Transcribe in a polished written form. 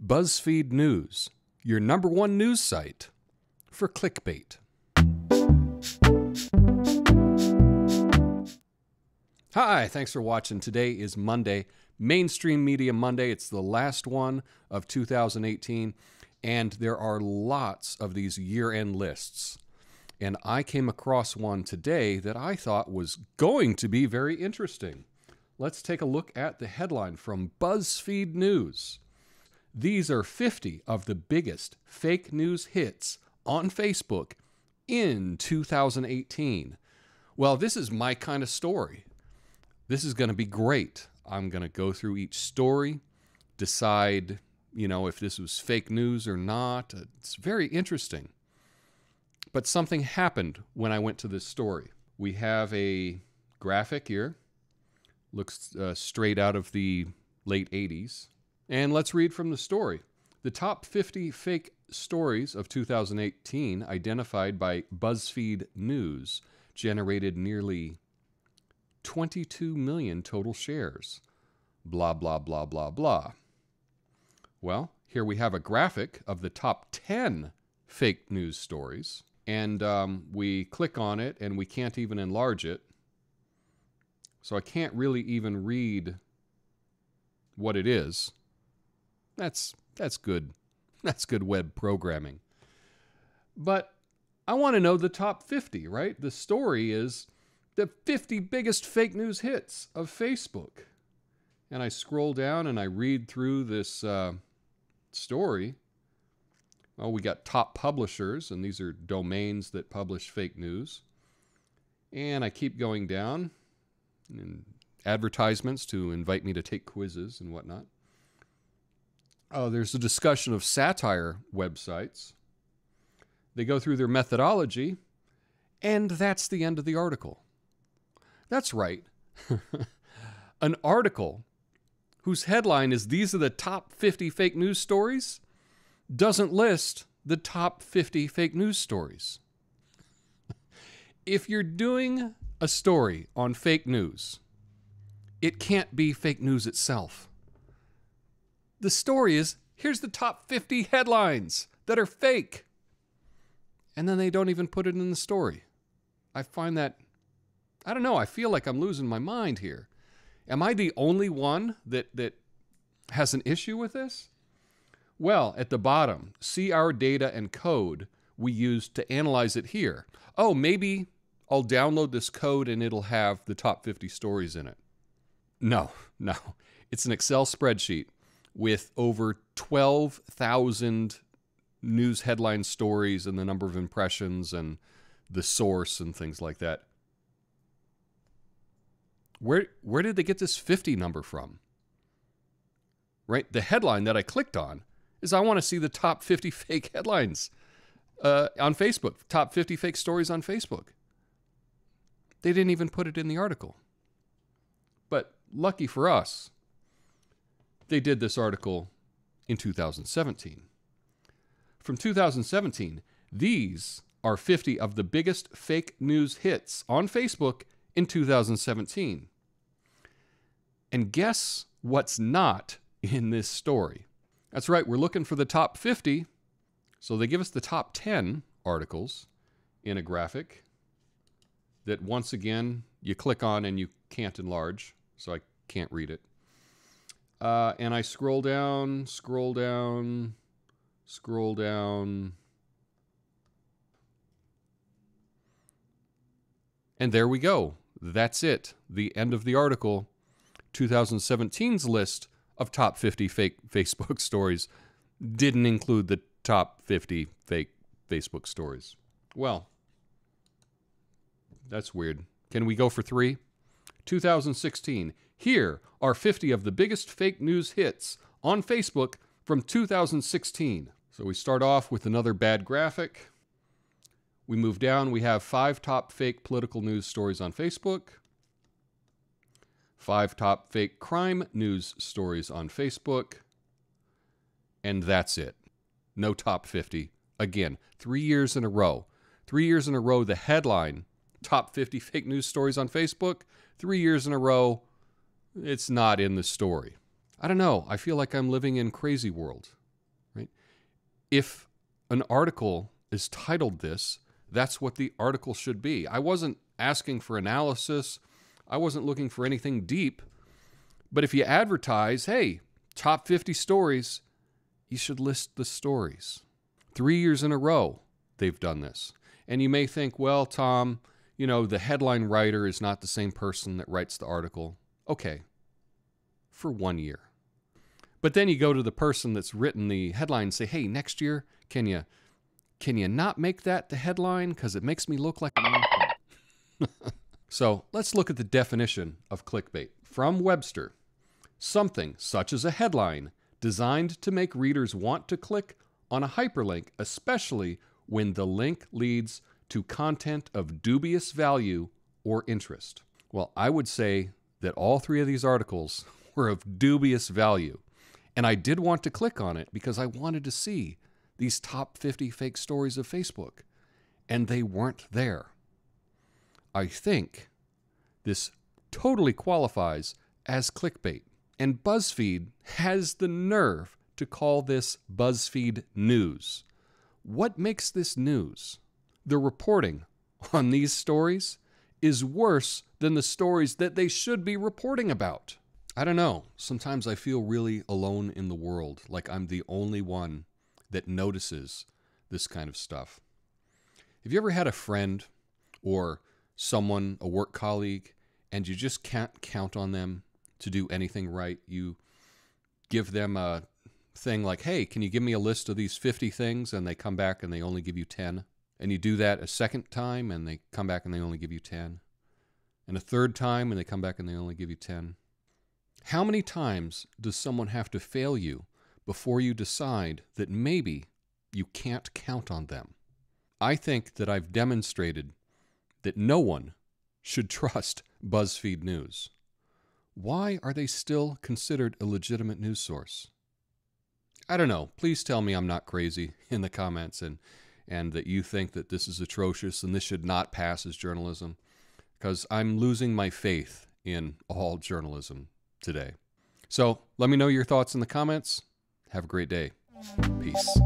Buzzfeed News, your #1 news site for clickbait. Hi, thanks for watching. Today is Monday, Mainstream Media Monday. It's the last one of 2018, and there are lots of these year-end lists. And I came across one today that I thought was going to be very interesting. Let's take a look at the headline from Buzzfeed News. These are 50 of the biggest fake news hits on Facebook in 2018. Well, this is my kind of story. This is going to be great. I'm going to go through each story, decide, if this was fake news or not. It's very interesting. But something happened when I went to this story. We have a graphic here. Looks straight out of the late 80s. And let's read from the story. The top 50 fake stories of 2018 identified by Buzzfeed News generated nearly 22 million total shares. Blah, blah, blah, blah, blah. Well, here we have a graphic of the top 10 fake news stories. And we click on it, and we can't even enlarge it. So I can't really even read what it is. That's good. That's good web programming. But I want to know the top 50, right? The story is the 50 biggest fake news hits of Facebook. And I scroll down and I read through this story. Well, we got top publishers, and these are domains that publish fake news. And I keep going down, and advertisements to invite me to take quizzes and whatnot. Oh, there's a discussion of satire websites. They go through their methodology, and that's the end of the article. That's right. An article whose headline is "These are the top 50 fake news stories" doesn't list the top 50 fake news stories. If you're doing a story on fake news, it can't be fake news itself. The story is, here's the top 50 headlines that are fake. And then they don't even put it in the story. I find that, I don't know, I feel like I'm losing my mind here. Am I the only one that has an issue with this? Well, at the bottom, see our data and code we used to analyze it here. Oh, maybe I'll download this code and it'll have the top 50 stories in it. No. It's an Excel spreadsheet with over 12,000 news headline stories and the number of impressions and the source and things like that. Where did they get this 50 number from? Right? The headline that I clicked on is I want to see the top 50 fake headlines on Facebook, top 50 fake stories on Facebook. They didn't even put it in the article. But lucky for us, they did this article in 2017. From 2017, these are 50 of the biggest fake news hits on Facebook in 2017. And guess what's not in this story? That's right, we're looking for the top 50. So they give us the top 10 articles in a graphic that, once again, you click on and you can't enlarge, so I can't read it. And I scroll down. And there we go. That's it. The end of the article. 2017's list of top 50 fake Facebook stories didn't include the top 50 fake Facebook stories. Well, that's weird. Can we go for 3? 2016. Here are 50 of the biggest fake news hits on Facebook from 2016. So we start off with another bad graphic. We move down. We have 5 top fake political news stories on Facebook. 5 top fake crime news stories on Facebook. And that's it. No top 50. Again, 3 years in a row. 3 years in a row, the headline, top 50 fake news stories on Facebook. 3 years in a row, it's not in the story. I don't know. I feel like I'm living in crazy world. if an article is titled this, that's what the article should be. I wasn't asking for analysis. I wasn't looking for anything deep. But if you advertise, hey, top 50 stories, you should list the stories. 3 years in a row, they've done this. And you may think, well, Tom, you know, the headline writer is not the same person that writes the article. Okay, for 1 year. But then you go to the person that's written the headline and say, hey, next year, can you not make that the headline? Because it makes me look like an asshole. So let's look at the definition of clickbait. From Webster, something such as a headline designed to make readers want to click on a hyperlink, especially when the link leads to content of dubious value or interest. Well, I would say that all 3 of these articles were of dubious value. And I did want to click on it because I wanted to see these top 50 fake stories of Facebook. And they weren't there. I think this totally qualifies as clickbait. And Buzzfeed has the nerve to call this Buzzfeed news. What makes this news? The reporting on these stories is worse than the stories that they should be reporting about. I don't know. Sometimes I feel really alone in the world, like I'm the only one that notices this kind of stuff. Have you ever had a friend or someone, a work colleague, and you just can't count on them to do anything right? You give them a thing like, hey, can you give me a list of these 50 things? And they come back and they only give you 10. And you do that a second time and they come back and they only give you 10. And a third time and they come back and they only give you 10. How many times does someone have to fail you before you decide that maybe you can't count on them? I think that I've demonstrated that no one should trust BuzzFeed News. Why are they still considered a legitimate news source? I don't know. Please tell me I'm not crazy in the comments and that you think that this is atrocious and this should not pass as journalism, because I'm losing my faith in all journalism today. So let me know your thoughts in the comments. Have a great day. Peace.